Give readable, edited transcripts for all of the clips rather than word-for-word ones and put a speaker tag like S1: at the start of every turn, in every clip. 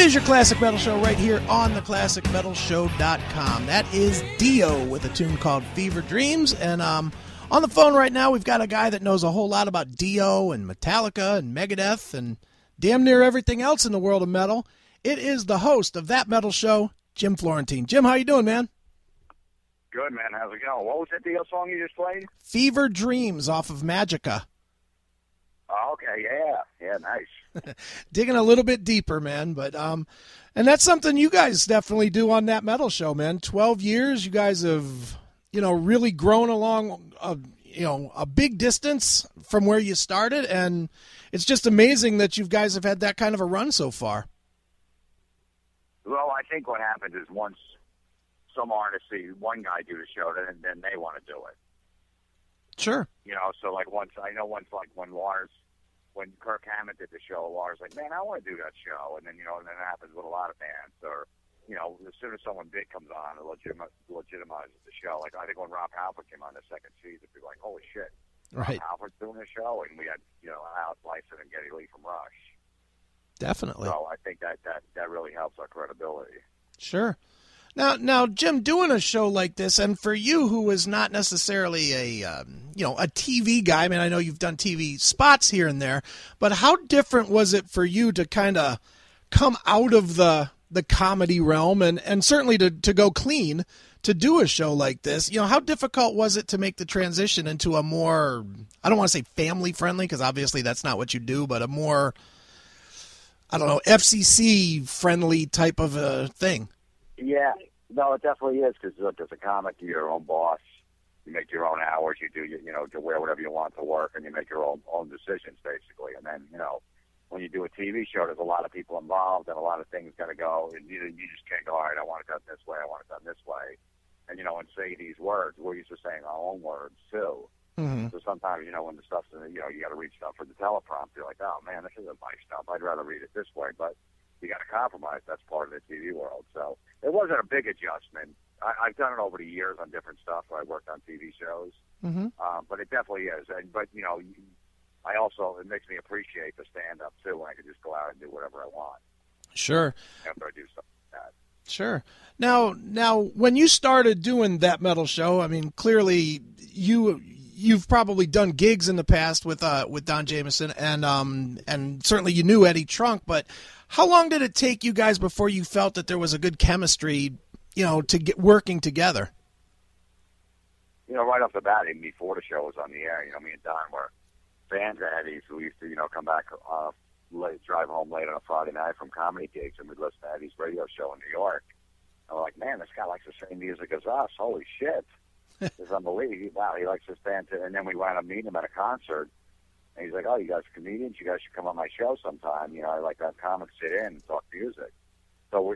S1: is your Classic Metal Show right here on theclassicmetalshow.com. That is Dio with a tune called Fever Dreams. And on the phone right now, we've got a guy that knows a whole lot about Dio and Metallica and Megadeth and damn near everything else in the world of metal. It is the host of That Metal Show, Jim Florentine. Jim, how you doing, man?
S2: Good, man. How's it going? What was that Dio song you just played?
S1: Fever Dreams off of Magica.
S2: Oh, okay, yeah. Yeah, nice.
S1: Digging a little bit deeper, man. But and that's something you guys definitely do on That Metal Show, man. 12 years, you guys have, really grown along, a big distance from where you started, and it's just amazing that you guys have had that kind of a run so far.
S2: Well, I think what happens is once some artists see one guy do the show, then they want to do it.
S1: Sure.
S2: So like when Kirk Hammett did the show, Lars like, man, I want to do that show, and then and then it happens with a lot of bands, or as soon as someone big comes on, it legitimizes the show. Like I think when Rob Halford came on the second season, people were like, holy shit,
S1: right?
S2: Rob Halford's doing a show, and we had Alex Lifeson and Geddy Lee from Rush.
S1: Definitely.
S2: So I think that really helps our credibility. Sure.
S1: Now, Jim, doing a show like this, and for you, who is not necessarily a TV guy. I mean, I know you've done TV spots here and there, but how different was it for you to kind of come out of the comedy realm and certainly to go clean to do a show like this? How difficult was it to make the transition into a more, I don't want to say family friendly, because obviously that's not what you do, but a more, I don't know, FCC friendly type of a thing?
S2: Yeah, no, it definitely is, because look, as a comic, you're your own boss. You make your own hours. You do, to wear whatever you want to work, and you make your own decisions, basically. And then, when you do a TV show, there's a lot of people involved, and a lot of things got to go. And you just can't go, all right, I want it done this way, I want it done this way. And, and say these words. We're used to saying our own words, too.
S1: Mm-hmm.
S2: So sometimes, when the stuff's, you got to read stuff for the teleprompter. You're like, oh, man, this isn't my stuff. I'd rather read it this way. But you got to compromise. That's part of the TV world. So it wasn't a big adjustment. I've done it over the years on different stuff. I worked on TV shows.
S1: Mm-hmm.
S2: But it definitely is. But I also, it makes me appreciate the stand-up, too, when I can just go out and do whatever I want.
S1: Sure.
S2: After I do something like that.
S1: Sure. Now, when you started doing That Metal Show, I mean, clearly you've probably done gigs in the past with Don Jamieson, and certainly you knew Eddie Trunk, but how long did it take you guys before you felt that there was a good chemistry, to get working together?
S2: Right off the bat, even before the show was on the air, me and Don were fans of Eddie's. We used to, come back late, drive home late on a Friday night from comedy gigs, and we'd listen to Eddie's radio show in New York. And we're like, man, this guy likes the same music as us. Holy shit. It's unbelievable. Wow, he likes this band too. And then we wound up meeting him at a concert. And he's like, oh, you guys are comedians? You guys should come on my show sometime. I like to have comics sit in and talk music. So, we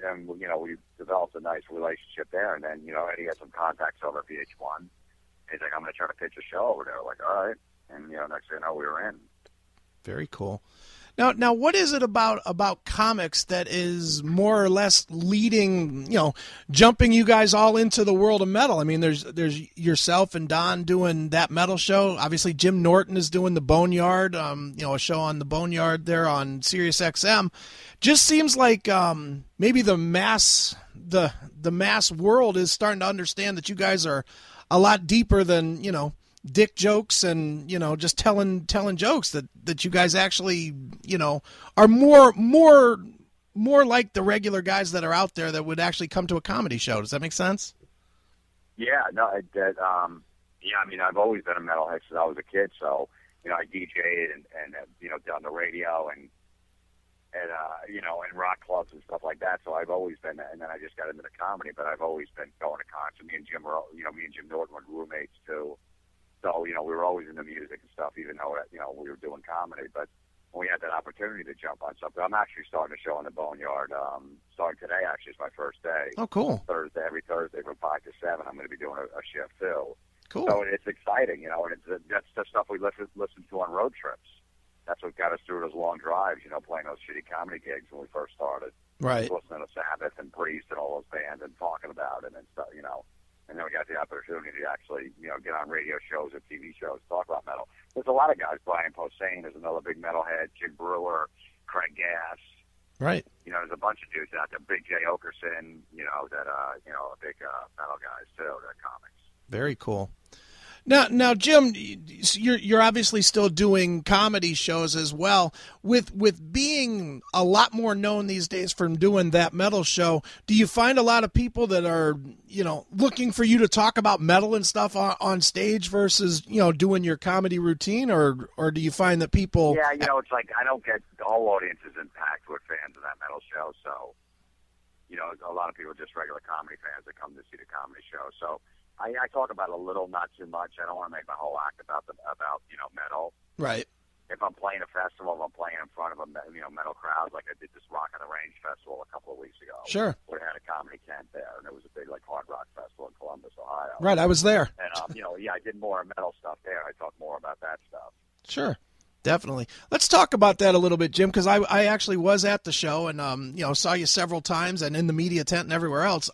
S2: developed a nice relationship there. And then, Eddie had some contacts over at VH1. And he's like, I'm going to try to pitch a show over there. We're like, all right. And, next thing you know, we were in.
S1: Very cool. Now, what is it about comics that is more or less leading, jumping you guys all into the world of metal? I mean, there's yourself and Don doing That Metal Show. Obviously, Jim Norton is doing the Boneyard, a show on the Boneyard there on Sirius XM. Just seems like maybe the mass world is starting to understand that you guys are a lot deeper than dick jokes and just telling jokes, that you guys actually are more like the regular guys that are out there that would actually come to a comedy show. Does that make sense?
S2: Yeah, no, I mean, I've always been a metalhead since I was a kid, so I DJ'd and done the radio and rock clubs and stuff like that. So I've always been, and then I just got into the comedy, but I've always been going to concerts. Me and Jim Norton were roommates too. So, we were always into music and stuff, even though, we were doing comedy. But when we had that opportunity to jump on something, I'm actually starting a show on the Boneyard. Starting today, actually, is my first day.
S1: Oh, cool.
S2: Every Thursday from 5 to 7, I'm going to be doing a shift, too.
S1: Cool.
S2: So it's exciting, and that's the stuff we listened to on road trips. That's what got us through those long drives, playing those shitty comedy gigs when we first started.
S1: Right.
S2: Listening to Sabbath and Priest and all those bands and talking about it and stuff, And then we got the opportunity to actually, get on radio shows or TV shows, talk about metal. There's a lot of guys. Brian Posehn is another big metalhead. Jim Brewer, Craig Gass,
S1: Right.
S2: You know, there's a bunch of dudes out there, Big Jay Okerson, you know, that big metal guys too, that comics.
S1: Very cool. Now, Jim, you're obviously still doing comedy shows as well. With being a lot more known these days from doing that metal show, do you find a lot of people that are, you know, looking for you to talk about metal and stuff on stage versus, you know, doing your comedy routine, or do you find that people?
S2: Yeah, you know, it's like I don't get the whole audience is packed with fans of that metal show, so you know, a lot of people are just regular comedy fans that come to see the comedy show. So I talk about it a little, not too much. I don't want to make my whole act about you know, metal.
S1: Right.
S2: If I'm playing a festival, if I'm playing in front of a metal crowd, like I did this Rock on the Range festival a couple of weeks ago.
S1: Sure.
S2: Where they had a comedy tent there, and it was a big like hard rock festival in Columbus, Ohio.
S1: Right, I was there.
S2: And you know, yeah, I did more metal stuff there. I talked more about that stuff.
S1: Sure. Definitely. Let's talk about that a little bit, Jim, because I actually was at the show and, you know, saw you several times and in the media tent and everywhere else.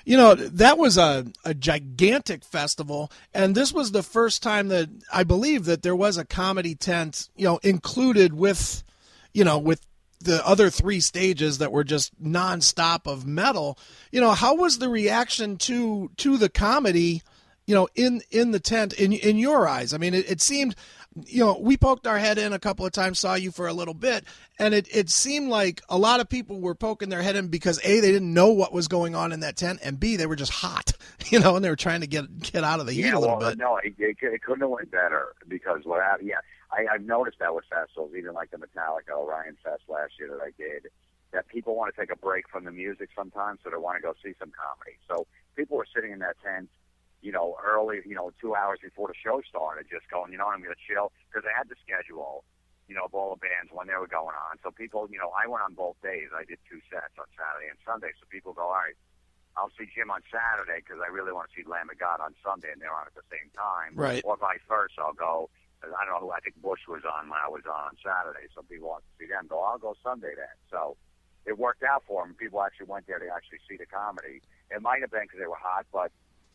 S1: You know, that was a gigantic festival, and this was the first time that I believe that there was a comedy tent, you know, included with, you know, with the other three stages that were just nonstop of metal. You know, how was the reaction to the comedy, you know, in the tent in your eyes? I mean, it seemed, you know, we poked our head in a couple of times, saw you for a little bit, and it seemed like a lot of people were poking their head in because A, they didn't know what was going on in that tent, and B, they were just hot, you know, and they were trying to get out of the heat a little bit.
S2: No, it couldn't have went better because I've noticed that with festivals, even like the Metallica Orion Fest last year that I did, that people want to take a break from the music sometimes, so they want to go see some comedy. So people were sitting in that tent, you know, early, you know, 2 hours before the show started, just going, you know, I'm going to chill, because they had the schedule, you know, of all the bands when they were going on. So people, you know, I went on both days. I did 2 sets on Saturday and Sunday. So people go, all right, I'll see Jim on Saturday because I really want to see Lamb of God on Sunday, and they're on at the same time.
S1: Right.
S2: Or vice versa. I'll go, I don't know who, I think Bush was on when I was on Saturday. Some people want to see them. Go, I'll go Sunday then. So it worked out for them. People actually went there to actually see the comedy. It might have been because they were hot, but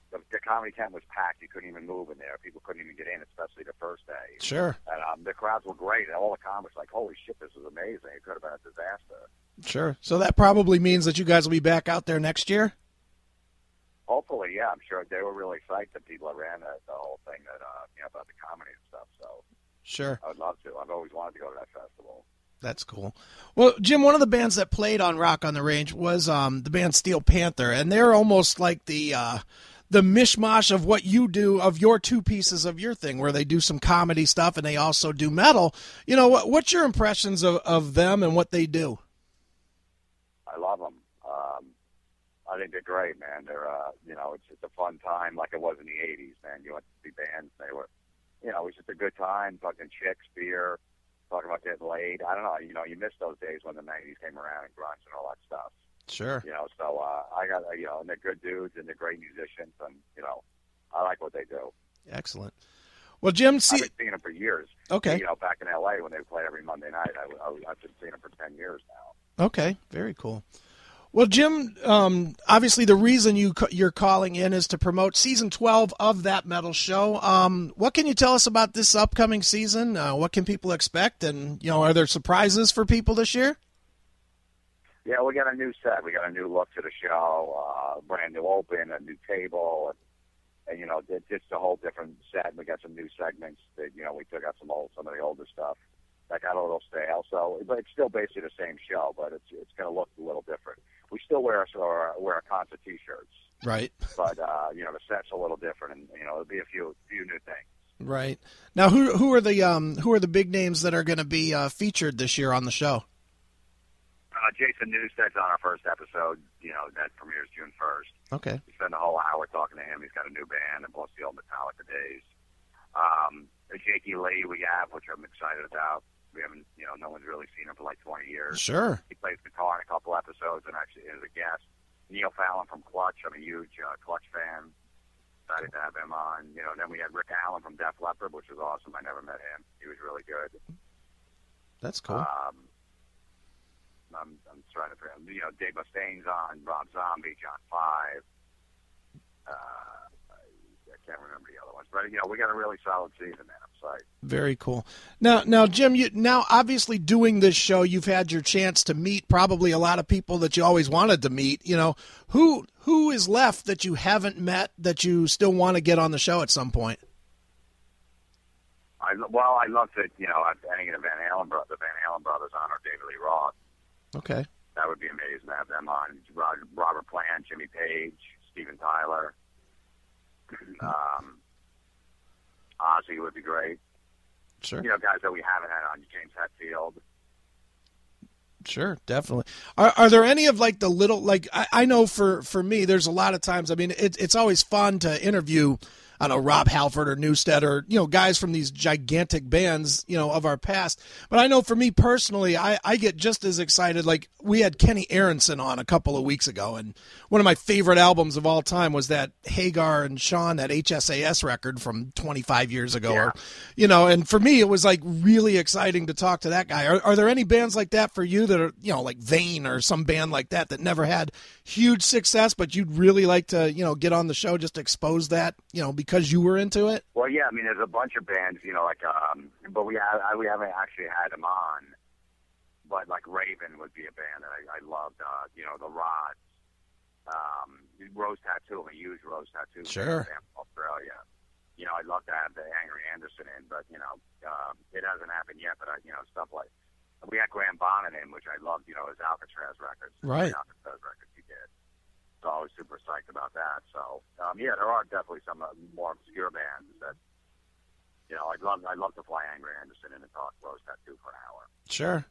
S2: the comedy tent was packed. You couldn't even move in there. People couldn't even get in, especially the first day.
S1: Sure.
S2: And the crowds were great. All the comics like, holy shit, this is amazing. It could have been a disaster.
S1: Sure. So that probably means that you guys will be back out there next year?
S2: Hopefully, yeah. I'm sure they were really psyched that people that ran the whole thing that you know, about the comedy and stuff. So
S1: sure.
S2: I would love to. I've always wanted to go to that festival.
S1: That's cool. Well, Jim, one of the bands that played on Rock on the Range was the band Steel Panther, and they're almost like the mishmash of what you do, of your two pieces of your thing, where they do some comedy stuff and they also do metal. You know, what's your impressions of them and what they do?
S2: I love them. I think they're great, man. They're, you know, it's just a fun time like it was in the 80s, man. You went to see bands, they were, you know, it was just a good time, fucking chicks, beer, talking about getting laid. I don't know, you know, you miss those days when the 90s came around and grunge and all that stuff.
S1: Sure.
S2: You know, so I got, you know, and they're good dudes and they're great musicians, and, you know, I like what they do.
S1: Excellent. Well, Jim,
S2: I've been seeing them for years.
S1: Okay.
S2: You know, back in L.A. when they played every Monday night, I've been seeing them for 10 years now.
S1: Okay, very cool. Well, Jim, obviously the reason you're calling in is to promote season 12 of That Metal Show. What can you tell us about this upcoming season? What can people expect? And, you know, are there surprises for people this year?
S2: Yeah, we got a new set. We got a new look to the show, brand new open, a new table, and you know, it's a whole different set. We got some new segments that, you know, we took out some of the older stuff that got a little stale. So, but it's still basically the same show, but it's going to look a little different. We still wear our concert T-shirts,
S1: right?
S2: But you know, the set's a little different, and you know, there'll be a few new things.
S1: Right. Now, who are the big names that are going to be featured this year on the show?
S2: Jason Newsted's on our first episode. You know, that premieres June 1st.
S1: Okay.
S2: We spend the whole hour talking to him. He's got a new band, and plus the old Metallica days. Jakey Lee we have, which I'm excited about. We haven't, you know, no one's really seen him for like 20 years.
S1: Sure.
S2: He plays guitar in a couple episodes and actually is a guest. Neil Fallon from Clutch. I'm a huge Clutch fan. Excited to have him on. You know, then we had Rick Allen from Def Leppard, which was awesome. I never met him. He was really good.
S1: That's cool.
S2: I'm trying to, you know, Dave Mustaine's on, Rob Zombie, John Five. I can't remember the other ones. But, we got a really solid season, man. I'm sorry.
S1: Very cool. Now, Jim, now obviously doing this show, you've had your chance to meet probably a lot of people that you always wanted to meet. Who is left that you haven't met that you still want to get on the show at some point?
S2: I'd love to, any of the Van Halen brothers on, or David Lee Roth.
S1: Okay.
S2: That would be amazing to have them on. Robert Plant, Jimmy Page, Steven Tyler. Ozzy would be great.
S1: Sure.
S2: Guys that we haven't had on, James Hetfield.
S1: Sure, definitely. Are there any of like the little, like I know for me, there's a lot of times, I mean, it's always fun to interview, I don't know, Rob Halford or Newstead or, guys from these gigantic bands, of our past. But I know for me personally, I get just as excited. Like we had Kenny Aronson on a couple of weeks ago, and one of my favorite albums of all time was that Hagar and Sean, that HSAS record from 25 years ago.
S2: Yeah.
S1: Or, and for me, it was like really exciting to talk to that guy. Are there any bands like that for you that are, like Vane or some band like that never had huge success, but you'd really like to, get on the show just to expose that, because you were into it?
S2: Well, yeah, I mean, there's a bunch of bands, but we haven't actually had them on. But like Raven would be a band that I loved, the Rods, Rose Tattoo, a huge Rose Tattoo
S1: sure.
S2: band from Australia. I'd love to have the Angry Anderson in, but, it hasn't happened yet. But, stuff like, we had Graham Bonnet in, which I loved, his Alcatraz records.
S1: Right.
S2: Alcatraz records he did. So I was super psyched about that. So, yeah, there are definitely some more obscure bands that, I'd love to fly Angry Anderson in and talk Rose Tattoo for an hour.
S1: Sure.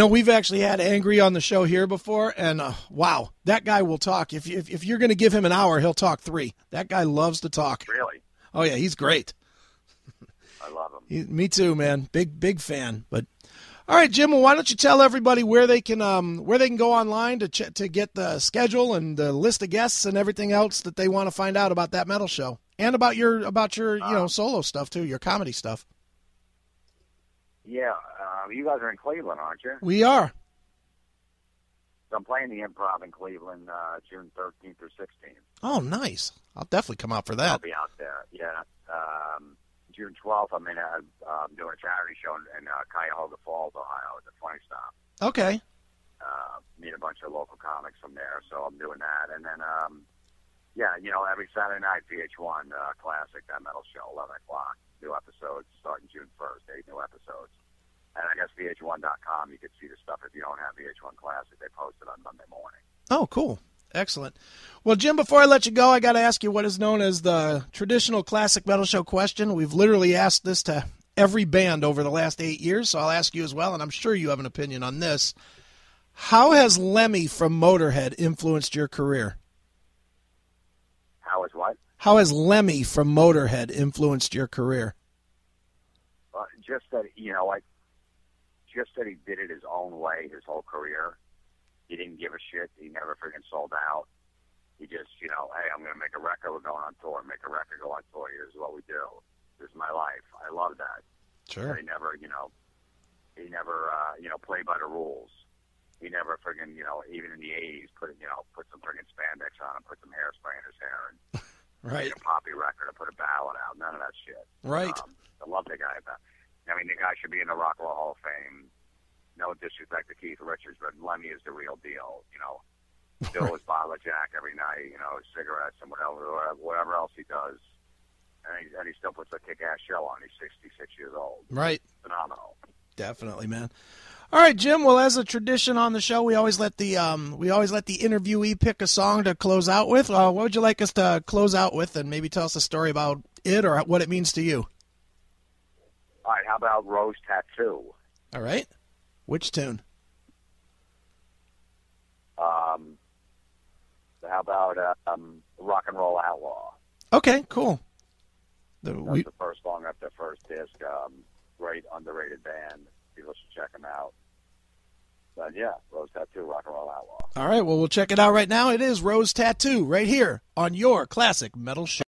S1: We've actually had Angry on the show here before, and wow, that guy will talk. If you're going to give him an hour, he'll talk 3. That guy loves to talk.
S2: Really?
S1: Oh, yeah, he's great.
S2: I love him.
S1: Me too, man. Big fan. But all right, Jim, well, why don't you tell everybody where they can go online to get the schedule and the list of guests and everything else that they want to find out about that metal show, and about your solo stuff too, your comedy stuff.
S2: Yeah, you guys are in Cleveland, aren't you?
S1: We are.
S2: So I'm playing the Improv in Cleveland June 13th through 16th.
S1: Oh, nice. I'll definitely come out for that.
S2: I'll be out there, yeah. June 12th, I'm doing a charity show in Cuyahoga Falls, Ohio, at the 20 Stop.
S1: Okay.
S2: Meet a bunch of local comics from there, so I'm doing that. And then, every Saturday night, VH1 Classic, that metal show, 11 o'clock. New episodes starting June 1st, 8 new episodes. And I guess VH1.com, you can see the stuff. If you don't have VH1 Classic, they post it on Monday morning.
S1: Oh, cool. Excellent. Well, Jim, before I let you go, I got to ask you what is known as the traditional classic metal show question. We've literally asked this to every band over the last 8 years, so I'll ask you as well, and I'm sure you have an opinion on this. How has Lemmy from Motorhead influenced your career?
S2: How is what?
S1: How has Lemmy from Motorhead influenced your career?
S2: Just that, just that he did it his own way his whole career. He didn't give a shit. He never freaking sold out. He just, hey, I'm going to make a record. We're going on tour. Make a record, go on tour. Here's what we do. This is my life. I love that.
S1: Sure.
S2: He never, played by the rules. He never freaking, even in the 80s, put some freaking spandex on and put some hairspray in his hair and
S1: right.
S2: made a poppy record and put a ballad out. None of that shit.
S1: Right.
S2: I love the guy. I mean, the guy should be in the Rock and Roll Hall of Fame. No disrespect to Keith Richards, but Lemmy is the real deal. Still his bottle of Jack every night. His cigarettes and whatever else he does, and he still puts a kick-ass show on. He's 66 years old.
S1: Right.
S2: Phenomenal.
S1: Definitely, man. All right, Jim. Well, as a tradition on the show, we always let the interviewee pick a song to close out with. What would you like us to close out with, and maybe tell us a story about it or what it means to you?
S2: All right. How about Rose Tattoo?
S1: All right. Which tune?
S2: How about Rock and Roll Outlaw?
S1: Okay, cool.
S2: That's the first song off their first disc. Great underrated band. People should check them out. But yeah, Rose Tattoo, Rock and Roll Outlaw.
S1: All right, well, we'll check it out right now. It is Rose Tattoo right here on your Classic Metal Show.